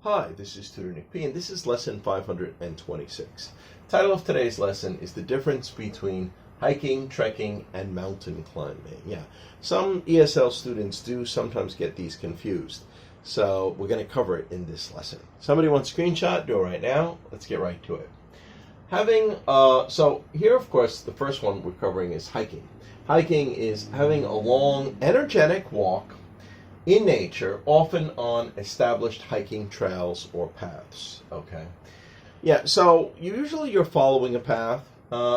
Hi, this is Tutor Nick P, and this is lesson 526. Title of today's lesson is the difference between hiking, trekking, and mountain climbing. Yeah, some ESL students do sometimes get these confused, so we're going to cover it in this lesson. Somebody wants a screenshot? Do it right now. Let's get right to it. So here, of course, the first one we're covering is hiking. Hiking is having a long, energetic walk in nature, often on established hiking trails or paths. Okay. Yeah, so usually you're following a path.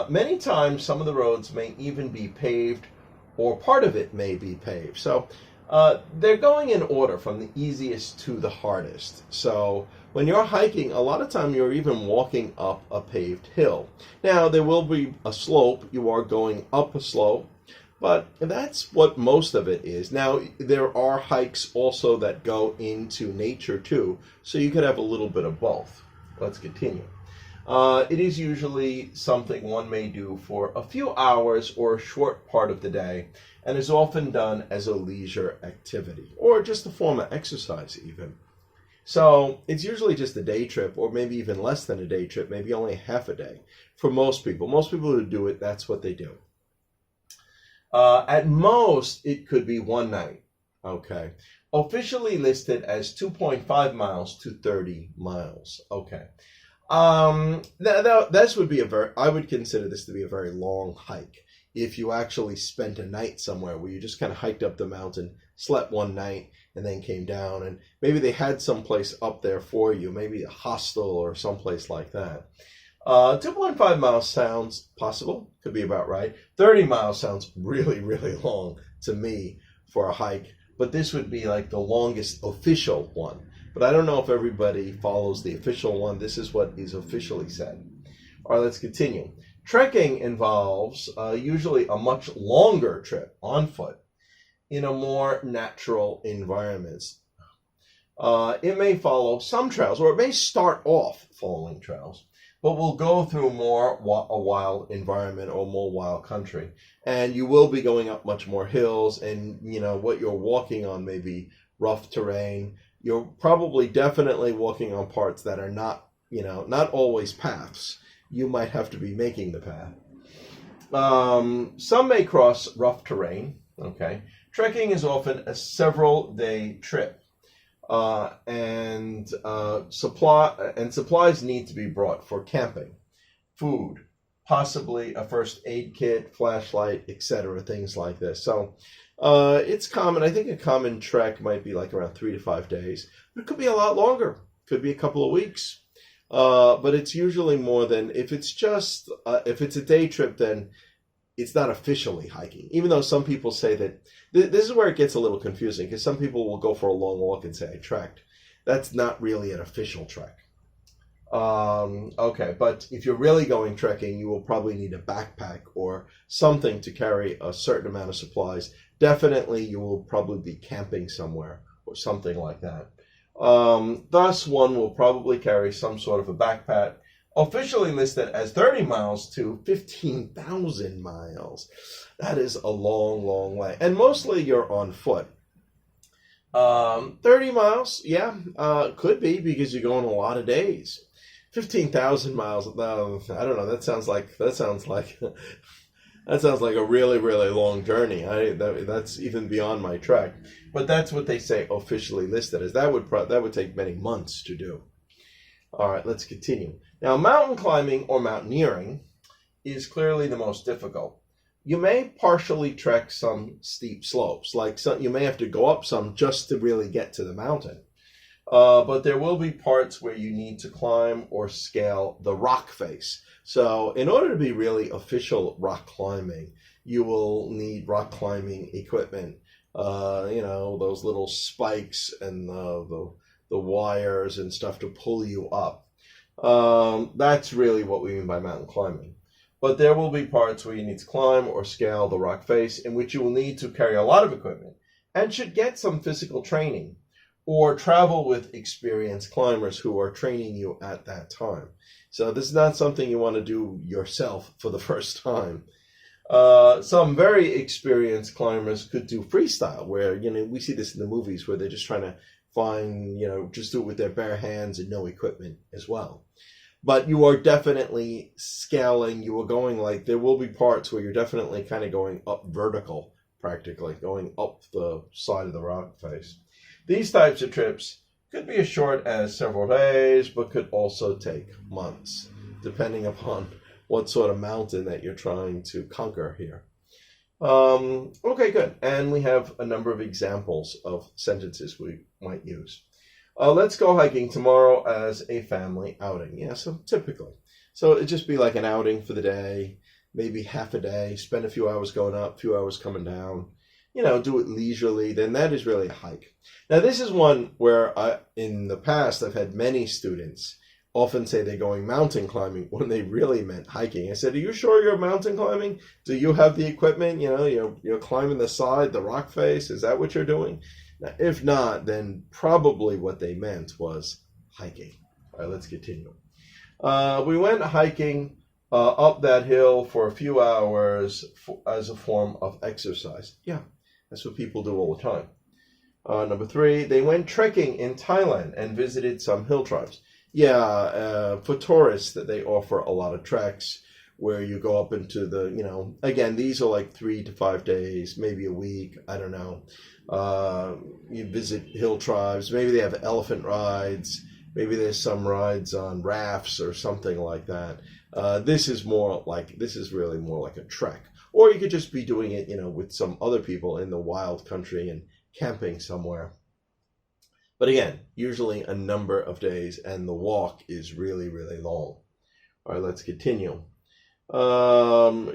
Many times some of the roads may even be paved, or part of it may be paved. So they're going in order from the easiest to the hardest. So when you're hiking, a lot of time you're even walking up a paved hill. Now, there will be a slope. You are going up a slope. But that's what most of it is. Now, there are hikes also that go into nature too, so you could have a little bit of both. Let's continue. It is usually something one may do for a few hours or a short part of the day, and is often done as a leisure activity, or just a form of exercise even. So it's usually just a day trip, or maybe even less than a day trip, maybe only half a day for most people. Most people who do it, that's what they do. At most, it could be one night. Okay. Officially listed as 2.5 miles to 30 miles. Okay. This would be I would consider this to be a very long hike. If you actually spent a night somewhere where you just kind of hiked up the mountain, slept one night, and then came down, and maybe they had some place up there for you, maybe a hostel or someplace like that. 2.5 miles sounds possible, could be about right. 30 miles sounds really, really long to me for a hike, but this would be like the longest official one. But I don't know if everybody follows the official one. This is what is officially said. All right, let's continue. Trekking involves usually a much longer trip on foot in a more natural environments. It may follow some trails, or it may start off following trails, but we'll go through more a wild environment or more wild country. And you will be going up much more hills, and what you're walking on may be rough terrain. You're probably definitely walking on parts that are not always paths. You might have to be making the path. Some may cross rough terrain. Okay. Trekking is often a several-day trip. Supplies need to be brought for camping, food, possibly a first aid kit, flashlight, etc., things like this. So it's common. I think a common trek might be like around 3 to 5 days, but it could be a lot longer. Could be a couple of weeks. But it's usually more than if it's a day trip, then it's not officially hiking, even though some people say that. This is where it gets a little confusing, because some people will go for a long walk and say, I trekked. That's not really an official trek. Okay, but if you're really going trekking, you will probably need a backpack or something to carry a certain amount of supplies. Definitely, you will probably be camping somewhere or something like that. Thus, one will probably carry some sort of a backpack, officially listed as 30 miles to 15,000 miles. That is a long, long way. And mostly you're on foot. 30 miles, yeah, could be, because you're going a lot of days. 15,000 miles, I don't know, that sounds like a really, really long journey. That's even beyond my trek. But that's what they say officially listed as. That would take many months to do. All right, let's continue. Now, mountain climbing or mountaineering is clearly the most difficult. You may partially trek some steep slopes, you may have to go up some just to really get to the mountain. But there will be parts where you need to climb or scale the rock face. So in order to be really official rock climbing, you will need rock climbing equipment. Those little spikes and the wires and stuff to pull you up. That's really what we mean by mountain climbing. But there will be parts where you need to climb or scale the rock face, in which you will need to carry a lot of equipment and should get some physical training, or travel with experienced climbers who are training you at that time. So this is not something you want to do yourself for the first time. Some very experienced climbers could do freestyle, where we see this in the movies, where they're just trying to find, just do it with their bare hands and no equipment as well. But you are definitely scaling. You are going there will be parts where you're definitely kind of going up vertical, practically going up the side of the rock face. These types of trips could be as short as several days, but could also take months, depending upon what sort of mountain that you're trying to conquer here. Okay, good. And we have a number of examples of sentences we might use. Let's go hiking tomorrow as a family outing. Yeah, so typically. So it'd just be like an outing for the day, maybe half a day, spend a few hours going up, a few hours coming down, do it leisurely. Then that is really a hike. Now, this is one where in the past, I've had many students often say they're going mountain climbing when they really meant hiking. I said, are you sure you're mountain climbing? Do you have the equipment? You're climbing the side, the rock face. Is that what you're doing? Now, if not, then probably what they meant was hiking. All right, let's continue. We went hiking up that hill for a few hours as a form of exercise. Yeah, that's what people do all the time. Number 3, they went trekking in Thailand and visited some hill tribes. Yeah, for tourists, that they offer a lot of treks where you go up into the, again, these are like 3 to 5 days, maybe a week, I don't know. You visit hill tribes, maybe they have elephant rides, maybe there's some rides on rafts or something like that. This is really more like a trek. Or you could just be doing it, with some other people in the wild country and camping somewhere. But again, usually a number of days, and the walk is really, really long. All right, let's continue.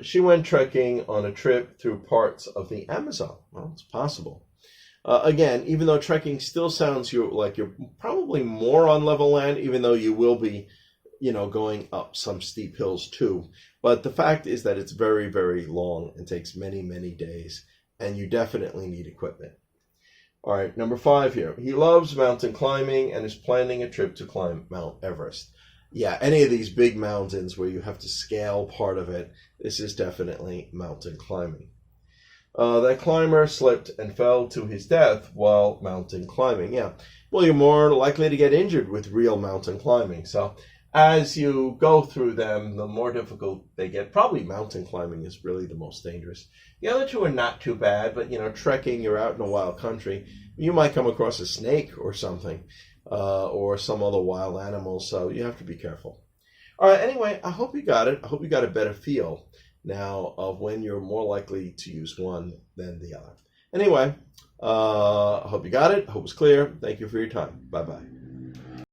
She went trekking on a trip through parts of the Amazon. Well, it's possible. Again, even though trekking still sounds like you're probably more on level land, even though you will be, going up some steep hills too. But the fact is that it's very, very long and takes many, many days, and you definitely need equipment. All right, number 5 here. He loves mountain climbing and is planning a trip to climb Mount Everest. Yeah, any of these big mountains where you have to scale part of it, this is definitely mountain climbing. That climber slipped and fell to his death while mountain climbing. Yeah, well, you're more likely to get injured with real mountain climbing. So as you go through them, the more difficult they get. Probably mountain climbing is really the most dangerous. The other two are not too bad, but trekking, you're out in a wild country. You might come across a snake or something, or some other wild animal, so you have to be careful. All right, anyway, I hope you got it. I hope you got a better feel now of when you're more likely to use one than the other. Anyway, I hope you got it. I hope it's clear. Thank you for your time. Bye-bye.